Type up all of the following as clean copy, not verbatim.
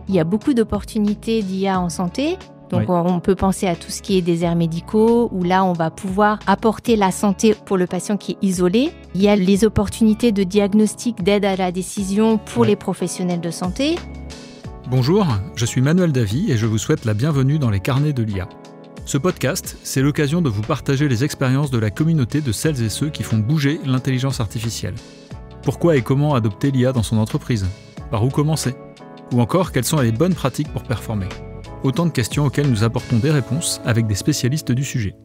Il y a beaucoup d'opportunités d'IA en santé. Donc, on peut penser à tout ce qui est déserts médicaux, où là, on va pouvoir apporter la santé pour le patient qui est isolé. Il y a les opportunités de diagnostic, d'aide à la décision pour les professionnels de santé. Bonjour, je suis Manuel Davy et je vous souhaite la bienvenue dans les carnets de l'IA. Ce podcast, c'est l'occasion de vous partager les expériences de la communauté de celles et ceux qui font bouger l'intelligence artificielle. Pourquoi et comment adopter l'IA dans son entreprise ? Par où commencer ? Ou encore, quelles sont les bonnes pratiques pour performer ? Autant de questions auxquelles nous apportons des réponses avec des spécialistes du sujet.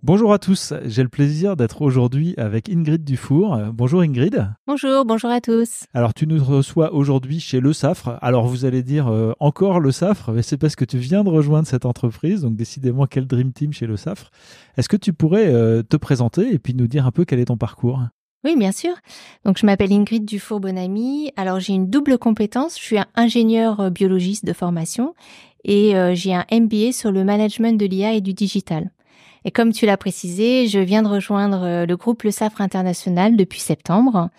Bonjour à tous, j'ai le plaisir d'être aujourd'hui avec Ingrid Dufour. Bonjour Ingrid. Bonjour à tous. Alors tu nous reçois aujourd'hui chez Le Safre. Alors vous allez dire encore Le Safre, mais c'est parce que tu viens de rejoindre cette entreprise, donc décidément quel Dream Team chez Le Safre. Est-ce que tu pourrais te présenter et puis nous dire un peu quel est ton parcours ? Oui, bien sûr. Donc, je m'appelle Ingrid Dufour-Bonamy. Alors, j'ai une double compétence. Je suis un ingénieur biologiste de formation et j'ai un MBA sur le management de l'IA et du digital. Et comme tu l'as précisé, je viens de rejoindre le groupe Le Safre International depuis septembre.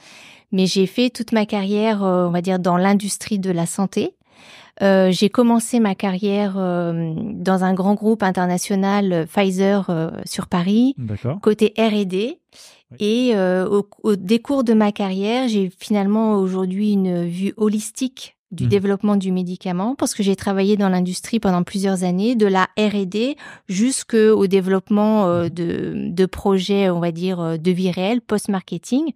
Mais j'ai fait toute ma carrière, on va dire, dans l'industrie de la santé. J'ai commencé ma carrière dans un grand groupe international, Pfizer, sur Paris, côté R&D. Et au décours de ma carrière, j'ai finalement aujourd'hui une vue holistique du développement du médicament parce que j'ai travaillé dans l'industrie pendant plusieurs années, de la R&D jusqu'au développement de projets, on va dire, de vie réelle, post-marketing.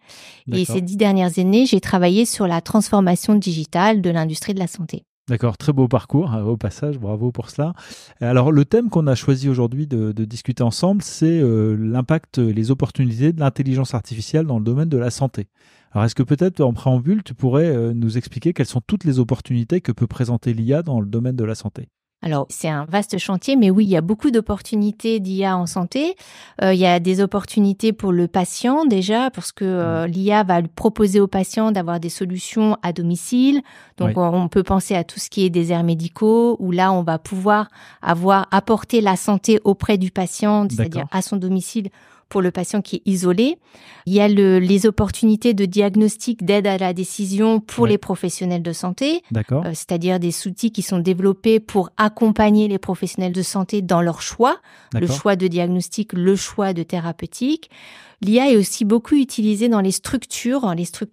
Et ces 10 dernières années, j'ai travaillé sur la transformation digitale de l'industrie de la santé. D'accord, très beau parcours, au passage, bravo pour cela. Alors le thème qu'on a choisi aujourd'hui de discuter ensemble, c'est l'impact, les opportunités de l'intelligence artificielle dans le domaine de la santé. Alors est-ce que peut-être en préambule, tu pourrais nous expliquer quelles sont toutes les opportunités que peut présenter l'IA dans le domaine de la santé ? Alors, c'est un vaste chantier, mais oui, il y a beaucoup d'opportunités d'IA en santé. Il y a des opportunités pour le patient déjà, parce que l'IA va lui proposer au patient d'avoir des solutions à domicile. Donc, on peut penser à tout ce qui est déserts médicaux, où là, on va pouvoir apporter la santé auprès du patient, c'est-à-dire à son domicile, pour le patient qui est isolé. Il y a les opportunités de diagnostic, d'aide à la décision pour les professionnels de santé, c'est-à-dire des outils qui sont développés pour accompagner les professionnels de santé dans leur choix, le choix de diagnostic, le choix de thérapeutique. L'IA est aussi beaucoup utilisée dans les structures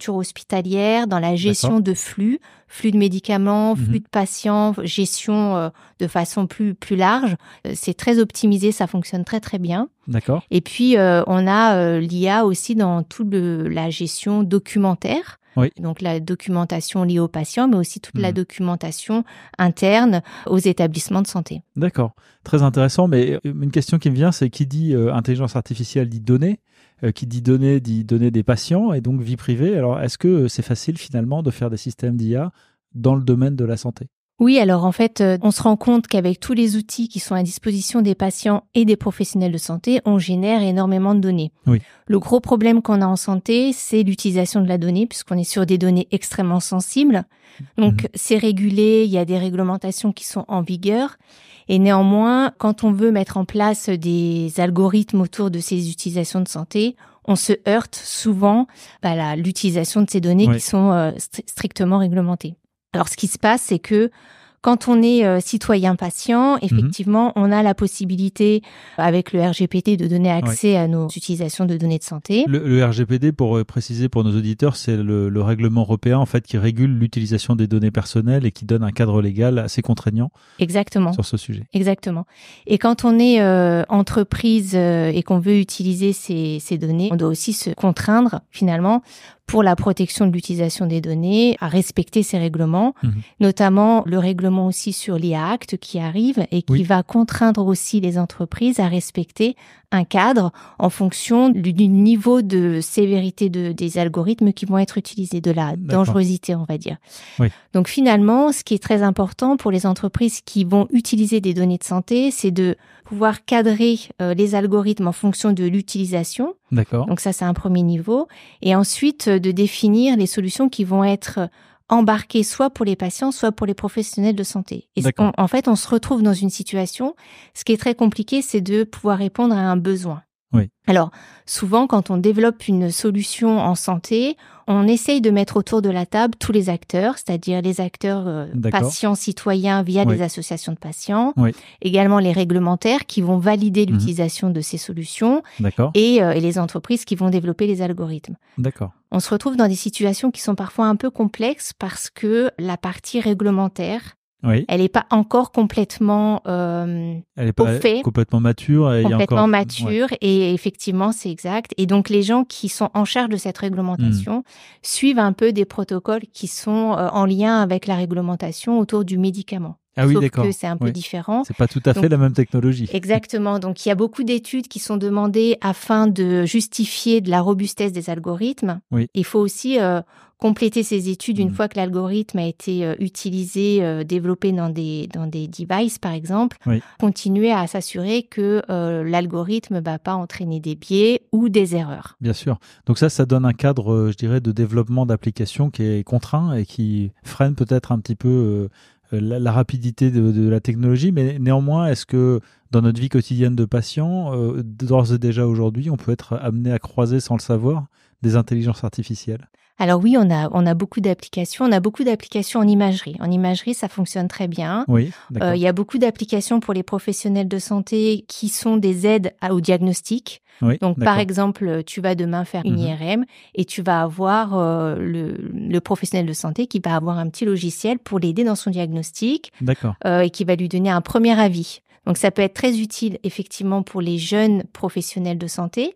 hospitalières, dans la gestion de flux de médicaments, flux de patients, gestion de façon plus large. C'est très optimisé, ça fonctionne très très bien. D'accord. Et puis on a l'IA aussi dans toute la gestion documentaire. Donc la documentation liée aux patients, mais aussi toute la documentation interne aux établissements de santé. D'accord, très intéressant. Mais une question qui me vient, c'est qui dit intelligence artificielle dit données. Qui dit données des patients et donc vie privée. Alors, est-ce que c'est facile finalement de faire des systèmes d'IA dans le domaine de la santé ? Oui, alors en fait, on se rend compte qu'avec tous les outils qui sont à disposition des patients et des professionnels de santé, on génère énormément de données. Oui. Le gros problème qu'on a en santé, c'est l'utilisation de la donnée, puisqu'on est sur des données extrêmement sensibles. Donc, c'est régulé, il y a des réglementations qui sont en vigueur. Et néanmoins, quand on veut mettre en place des algorithmes autour de ces utilisations de santé, on se heurte souvent à l'utilisation de ces données qui sont strictement réglementées. Alors, ce qui se passe, c'est que quand on est citoyen patient, effectivement, on a la possibilité, avec le RGPD, de donner accès à nos utilisations de données de santé. Le RGPD, pour préciser pour nos auditeurs, c'est le règlement européen en fait qui régule l'utilisation des données personnelles et qui donne un cadre légal assez contraignant. Exactement. Sur ce sujet. Exactement. Et quand on est entreprise et qu'on veut utiliser ces données, on doit aussi se contraindre finalement pour la protection de l'utilisation des données, à respecter ces règlements, notamment le règlement aussi sur l'IA Act qui arrive et qui va contraindre aussi les entreprises à respecter un cadre en fonction du niveau de sévérité des algorithmes qui vont être utilisés, de la dangerosité, on va dire. Donc finalement, ce qui est très important pour les entreprises qui vont utiliser des données de santé, c'est de pouvoir cadrer les algorithmes en fonction de l'utilisation. Donc ça, c'est un premier niveau. Et ensuite, de définir les solutions qui vont être embarquées soit pour les patients, soit pour les professionnels de santé. Et en fait, on se retrouve dans une situation, ce qui est très compliqué, c'est de pouvoir répondre à un besoin. Alors, souvent, quand on développe une solution en santé, On essaye de mettre autour de la table tous les acteurs, c'est-à-dire les acteurs patients, citoyens via des associations de patients, également les réglementaires qui vont valider l'utilisation de ces solutions et les entreprises qui vont développer les algorithmes. D'accord. On se retrouve dans des situations qui sont parfois un peu complexes parce que la partie réglementaire, elle n'est pas encore complètement elle n'est pas complètement mature. Et effectivement, c'est exact. Et donc, les gens qui sont en charge de cette réglementation suivent un peu des protocoles qui sont en lien avec la réglementation autour du médicament. Ah oui, Sauf d'accord. que c'est un peu différent. C'est pas tout à fait la même technologie. Exactement. Donc, il y a beaucoup d'études qui sont demandées afin de justifier de la robustesse des algorithmes. Il faut aussi compléter ces études une fois que l'algorithme a été utilisé, développé dans des devices, par exemple. Continuer à s'assurer que l'algorithme ne va pas entraîner des biais ou des erreurs. Bien sûr. Donc ça donne un cadre, je dirais, de développement d'applications qui est contraint et qui freine peut-être un petit peu la rapidité de la technologie, mais néanmoins, est-ce que dans notre vie quotidienne de patient, d'ores et déjà aujourd'hui, on peut être amené à croiser sans le savoir des intelligences artificielles ? Alors oui, on a beaucoup d'applications. On a beaucoup d'applications en imagerie. En imagerie, ça fonctionne très bien. Oui, d'accord. Il y a beaucoup d'applications pour les professionnels de santé qui sont des aides au diagnostic. Donc, par exemple, tu vas demain faire une IRM et tu vas avoir le professionnel de santé qui va avoir un petit logiciel pour l'aider dans son diagnostic et qui va lui donner un premier avis. Donc, ça peut être très utile, effectivement, pour les jeunes professionnels de santé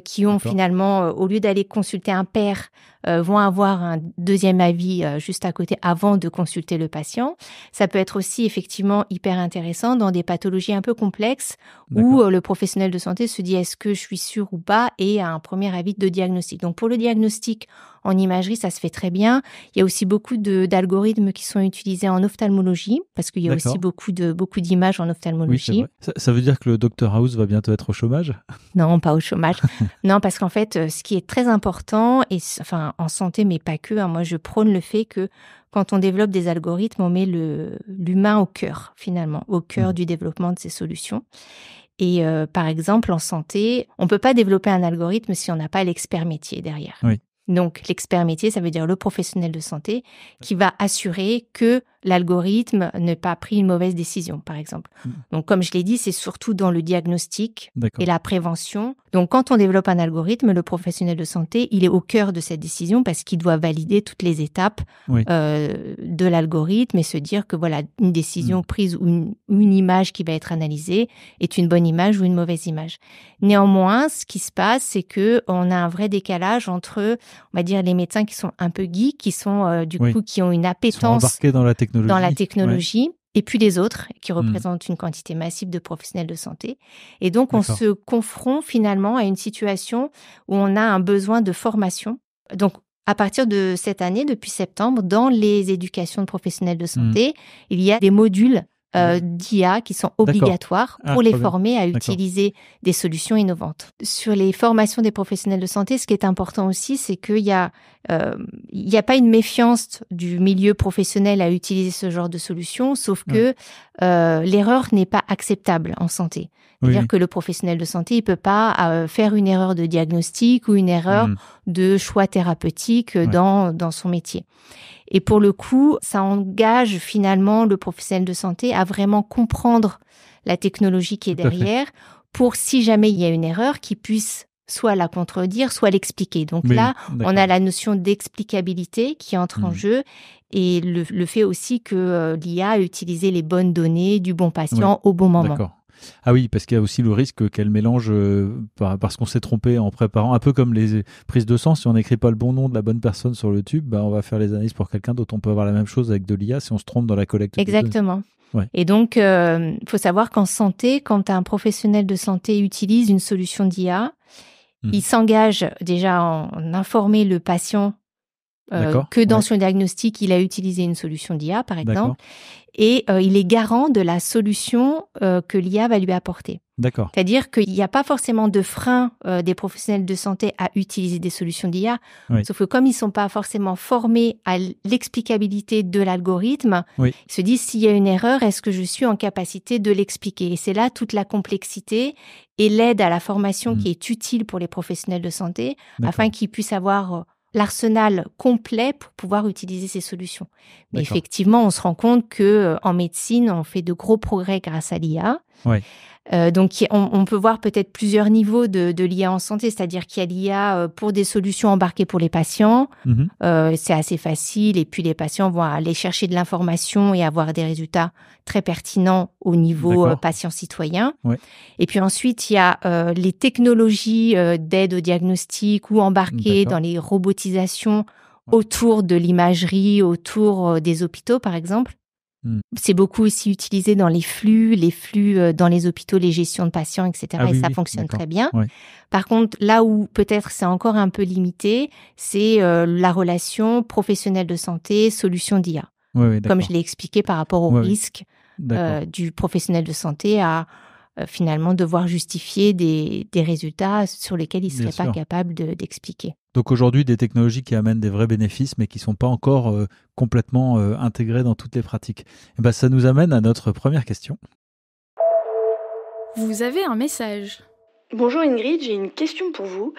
qui ont finalement, au lieu d'aller consulter un pair, vont avoir un deuxième avis juste à côté avant de consulter le patient. Ça peut être aussi, effectivement, hyper intéressant dans des pathologies un peu complexes où le professionnel de santé se dit est-ce que je suis sûr ou pas et a un premier avis de diagnostic. Donc, pour le diagnostic en imagerie, ça se fait très bien. Il y a aussi beaucoup d'algorithmes qui sont utilisés en ophtalmologie parce qu'il y a aussi beaucoup d'images en ophtalmologie. Oui, ça veut dire que le Dr House va bientôt être au chômage ? Non, pas au chômage. Non, parce qu'en fait, ce qui est très important, et enfin en santé, mais pas que, moi je prône le fait que quand on développe des algorithmes, on met l'humain au cœur, finalement, au cœur du développement de ces solutions. Et par exemple, en santé, on ne peut pas développer un algorithme si on n'a pas l'expert métier derrière. Donc, l'expert métier, ça veut dire le professionnel de santé qui va assurer que l'algorithme n'a pas pris une mauvaise décision, par exemple. Donc, comme je l'ai dit, c'est surtout dans le diagnostic et la prévention. Donc, quand on développe un algorithme, le professionnel de santé, il est au cœur de cette décision parce qu'il doit valider toutes les étapes de l'algorithme et se dire que voilà, une décision prise ou une image qui va être analysée est une bonne image ou une mauvaise image. Néanmoins, ce qui se passe, c'est que on a un vrai décalage entre, on va dire, les médecins qui sont un peu geeks, qui sont du coup qui ont une appétence embarqués dans la technologie. Et puis les autres, qui représentent une quantité massive de professionnels de santé. Et donc, on se confronte finalement à une situation où on a un besoin de formation. Donc, à partir de cette année, depuis septembre, dans les éducations de professionnels de santé, il y a des modules d'IA qui sont obligatoires pour les former à utiliser des solutions innovantes. Sur les formations des professionnels de santé, ce qui est important aussi, c'est qu'il y a pas une méfiance du milieu professionnel à utiliser ce genre de solutions, sauf que l'erreur n'est pas acceptable en santé. C'est-à-dire que le professionnel de santé, il peut pas faire une erreur de diagnostic ou une erreur de choix thérapeutique dans son métier. Et pour le coup, ça engage finalement le professionnel de santé à vraiment comprendre la technologie qui est derrière pour, si jamais il y a une erreur, qu'il puisse soit la contredire, soit l'expliquer. Donc on a la notion d'explicabilité qui entre en jeu et le fait aussi que l'IA a utilisé les bonnes données du bon patient au bon moment. D'accord. Ah oui, parce qu'il y a aussi le risque qu'elle mélange parce qu'on s'est trompé en préparant, un peu comme les prises de sang, si on n'écrit pas le bon nom de la bonne personne sur le tube, on va faire les analyses pour quelqu'un d'autre. On peut avoir la même chose avec de l'IA si on se trompe dans la collecte. Exactement. Et donc, il faut savoir qu'en santé, quand un professionnel de santé utilise une solution d'IA, il s'engage déjà en informer le patient que dans son diagnostic, il a utilisé une solution d'IA, par exemple, et il est garant de la solution que l'IA va lui apporter. D'accord. C'est-à-dire qu'il n'y a pas forcément de frein des professionnels de santé à utiliser des solutions d'IA, sauf que comme ils ne sont pas forcément formés à l'explicabilité de l'algorithme, ils se disent s'il y a une erreur, est-ce que je suis en capacité de l'expliquer ? Et c'est là toute la complexité et l'aide à la formation qui est utile pour les professionnels de santé afin qu'ils puissent avoir l'arsenal complet pour pouvoir utiliser ces solutions. Mais D'accord. effectivement, on se rend compte que en médecine, on fait de gros progrès grâce à l'IA. Ouais. Donc, on peut voir peut-être plusieurs niveaux de l'IA en santé, c'est-à-dire qu'il y a l'IA pour des solutions embarquées pour les patients. C'est assez facile et puis les patients vont aller chercher de l'information et avoir des résultats très pertinents au niveau patient-citoyen. Ouais. Et puis ensuite, il y a les technologies d'aide au diagnostic ou embarquées dans les robotisations autour de l'imagerie, autour des hôpitaux, par exemple. C'est beaucoup aussi utilisé dans les flux dans les hôpitaux, les gestions de patients, etc. Et ça fonctionne très bien. Ouais. Par contre, là où peut-être c'est encore un peu limité, c'est la relation professionnel de santé, solution d'IA. Ouais, comme je l'ai expliqué par rapport au risque du professionnel de santé à finalement devoir justifier des résultats sur lesquels il ne serait pas capable d'expliquer. Donc aujourd'hui, des technologies qui amènent des vrais bénéfices, mais qui ne sont pas encore complètement intégrées dans toutes les pratiques. Et ben, ça nous amène à notre première question. Vous avez un message. Bonjour Ingrid, j'ai une question pour vous.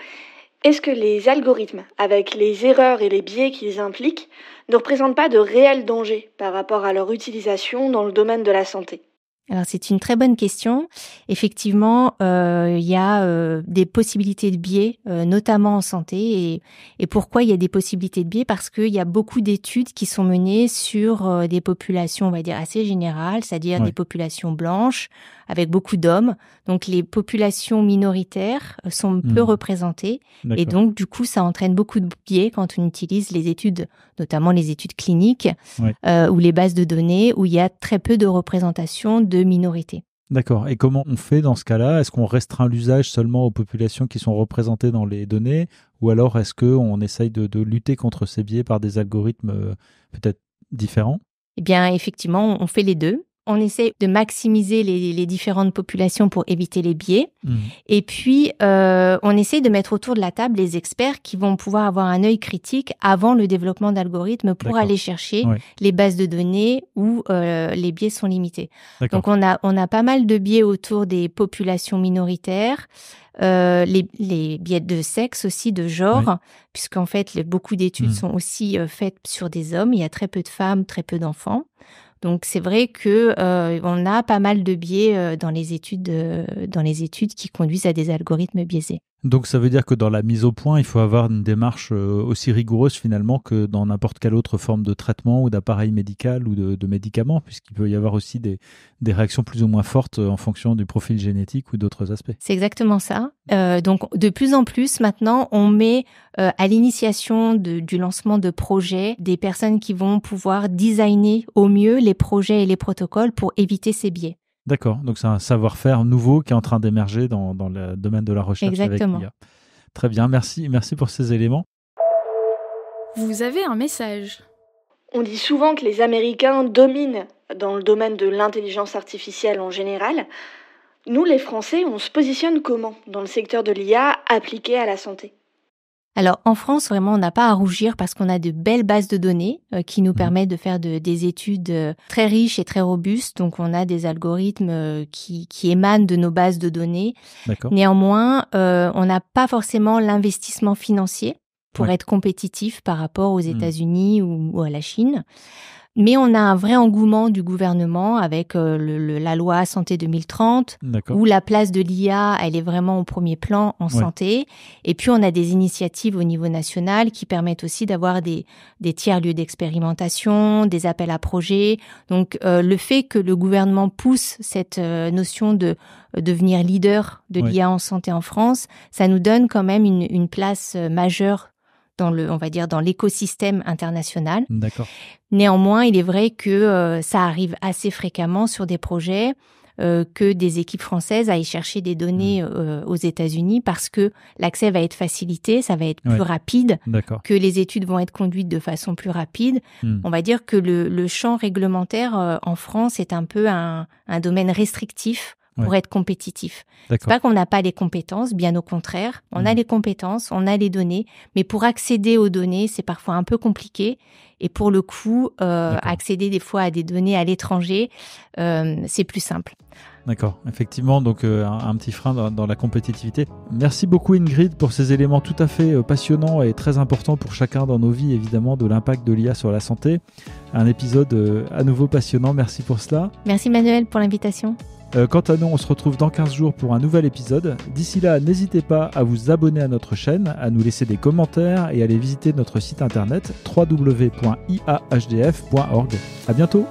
Est-ce que les algorithmes, avec les erreurs et les biais qu'ils impliquent, ne représentent pas de réels dangers par rapport à leur utilisation dans le domaine de la santé ? Alors, c'est une très bonne question. Effectivement, il y a des possibilités de biais, notamment en santé. Et pourquoi il y a des possibilités de biais ? Parce qu'il y a beaucoup d'études qui sont menées sur des populations, on va dire, assez générales, c'est-à-dire des populations blanches, avec beaucoup d'hommes. Donc, les populations minoritaires sont peu représentées. Et donc, du coup, ça entraîne beaucoup de biais quand on utilise les études, notamment les études cliniques ou les bases de données, où il y a très peu de représentation de minorités. D'accord. Et comment on fait dans ce cas-là ? Est-ce qu'on restreint l'usage seulement aux populations qui sont représentées dans les données ? Ou alors est-ce qu'on essaye de lutter contre ces biais par des algorithmes peut-être différents ? Eh bien, effectivement, on fait les deux. On essaie de maximiser les différentes populations pour éviter les biais. Et puis, on essaie de mettre autour de la table les experts qui vont pouvoir avoir un œil critique avant le développement d'algorithmes pour aller chercher les bases de données où les biais sont limités. Donc, on a pas mal de biais autour des populations minoritaires, les biais de sexe aussi, de genre, puisqu'en fait, beaucoup d'études sont aussi faites sur des hommes. Il y a très peu de femmes, très peu d'enfants. Donc, c'est vrai que on a pas mal de biais dans les études qui conduisent à des algorithmes biaisés. Donc, ça veut dire que dans la mise au point, il faut avoir une démarche aussi rigoureuse finalement que dans n'importe quelle autre forme de traitement ou d'appareil médical ou de médicaments, puisqu'il peut y avoir aussi des réactions plus ou moins fortes en fonction du profil génétique ou d'autres aspects. C'est exactement ça. Donc, de plus en plus, maintenant, on met à l'initiation du lancement de projets des personnes qui vont pouvoir designer au mieux les projets et les protocoles pour éviter ces biais. D'accord, donc c'est un savoir-faire nouveau qui est en train d'émerger dans le domaine de la recherche. Exactement. Avec l'IA. Très bien, merci pour ces éléments. Vous avez un message. On dit souvent que les Américains dominent dans le domaine de l'intelligence artificielle en général. Nous, les Français, on se positionne comment dans le secteur de l'IA appliqué à la santé ? Alors, en France, vraiment, on n'a pas à rougir parce qu'on a de belles bases de données qui nous permettent de faire des études très riches et très robustes. Donc, on a des algorithmes qui émanent de nos bases de données. D'accord. Néanmoins, on n'a pas forcément l'investissement financier pour être compétitif par rapport aux États-Unis ou à la Chine. Mais on a un vrai engouement du gouvernement avec la loi Santé 2030, où la place de l'IA, elle est vraiment au premier plan en santé. Et puis, on a des initiatives au niveau national qui permettent aussi d'avoir des tiers-lieux d'expérimentation, des appels à projets. Donc, le fait que le gouvernement pousse cette notion de devenir leader de l'IA en santé en France, ça nous donne quand même une place majeure dans l'écosystème international. D'accord. Néanmoins, il est vrai que ça arrive assez fréquemment sur des projets que des équipes françaises aillent chercher des données aux États-Unis parce que l'accès va être facilité, ça va être plus rapide, que les études vont être conduites de façon plus rapide. On va dire que le champ réglementaire en France est un peu un domaine restrictif pour être compétitif. D'accord. C'est pas qu'on n'a pas les compétences, bien au contraire. On a les compétences, on a les données, mais pour accéder aux données, c'est parfois un peu compliqué. Et pour le coup, accéder des fois à des données à l'étranger, c'est plus simple. D'accord, effectivement, donc un petit frein dans la compétitivité. Merci beaucoup Ingrid pour ces éléments tout à fait passionnants et très importants pour chacun dans nos vies, évidemment, de l'impact de l'IA sur la santé. Un épisode à nouveau passionnant, merci pour cela. Merci Manuel pour l'invitation. Quant à nous, on se retrouve dans 15 jours pour un nouvel épisode. D'ici là, n'hésitez pas à vous abonner à notre chaîne, à nous laisser des commentaires et à aller visiter notre site internet www.iahdf.org. À bientôt.